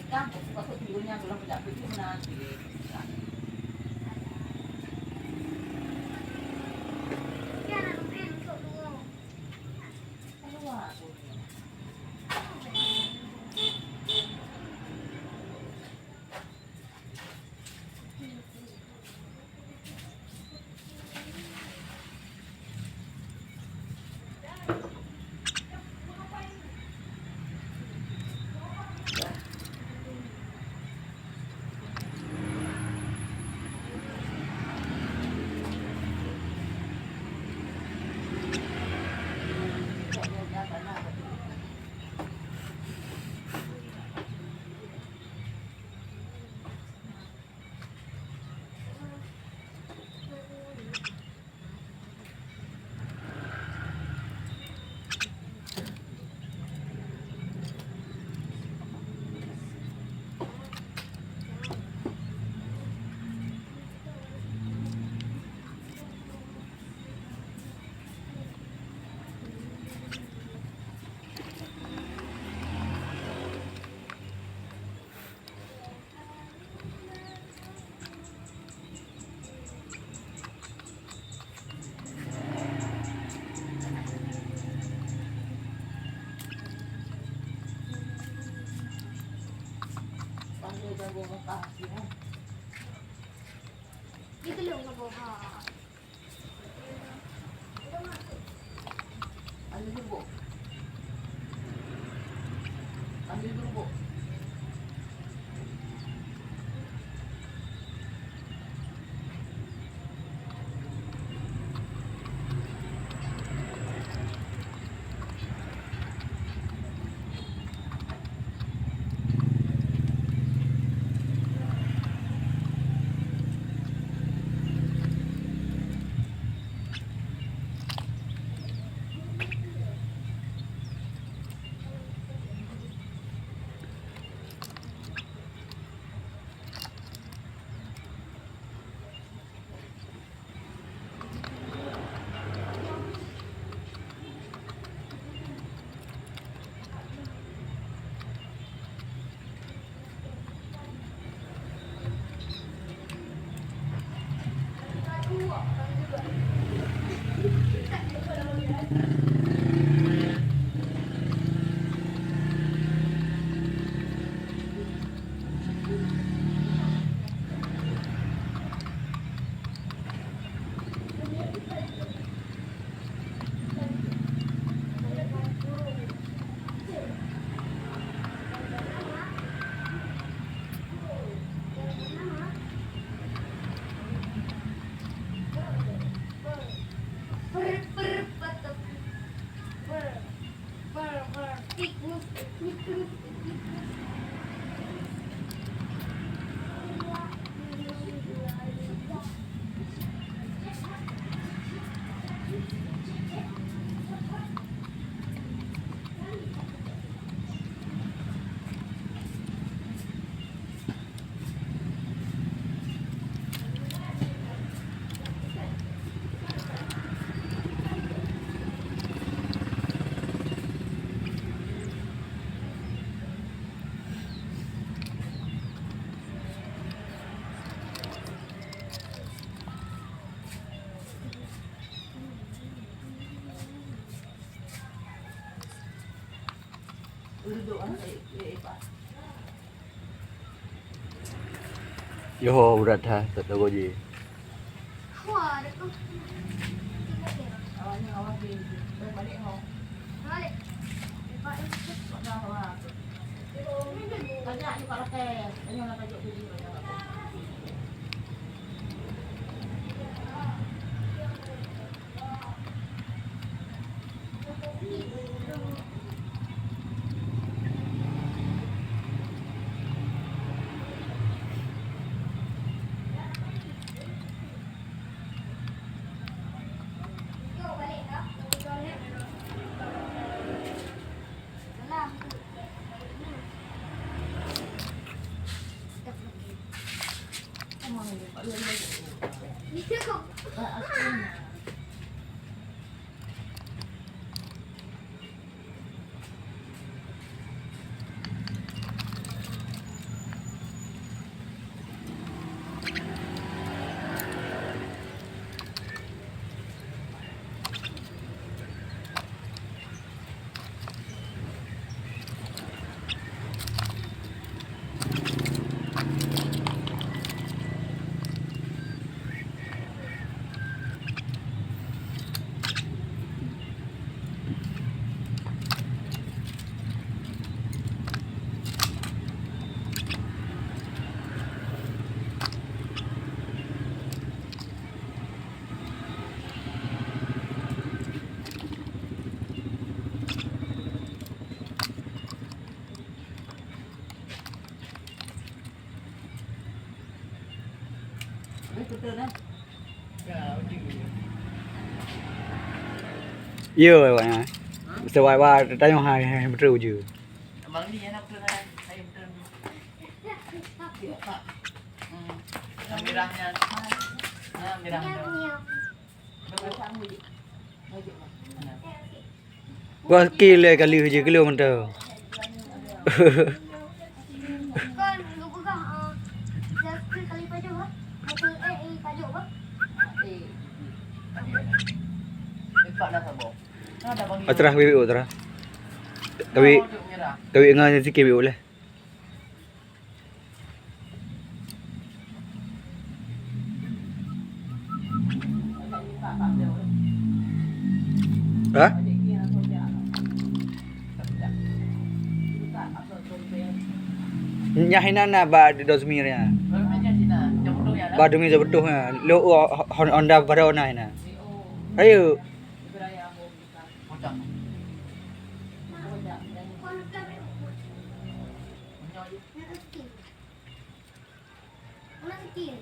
Campos, suka tidurnya belum tidak begitu nanti. Itu loh nggak boha. Ambil dulu, Bu. Ambil dulu, Bu. duduk kan Pak. Yo berat ha, tak tahu je. Wah, ada tu. Awalnya awak balik mau. Balik. Lepas itu. Pasal awak. Banyak ni kalau teh, ini nak tajuk tu dia. Yuk balik dah. Toilet. Salam. Sama ni Pak Luan lagi. Bisa kok. Asal. Betul dah. Ya awak. Sebab awak tanya hai betul je. Abang ni yang nak betul dah. Saya betul. Ya Pak. Yang merahnya. Nah, merahnya. Berapa kamu je? Bajuk Pak. Gua kile kali je kilo mentau. Kan lu pegang satu kali pajuk apa? Satu pajuk apa? Pak dah sabar. Ada bang. Atrah WO atrah. Kawi dengan sikit WO lah. Ha? Nyahinan na ba dosmirnya. Ba demi betul ha. Lo Honda Barona na. Ayo. Mana sikit?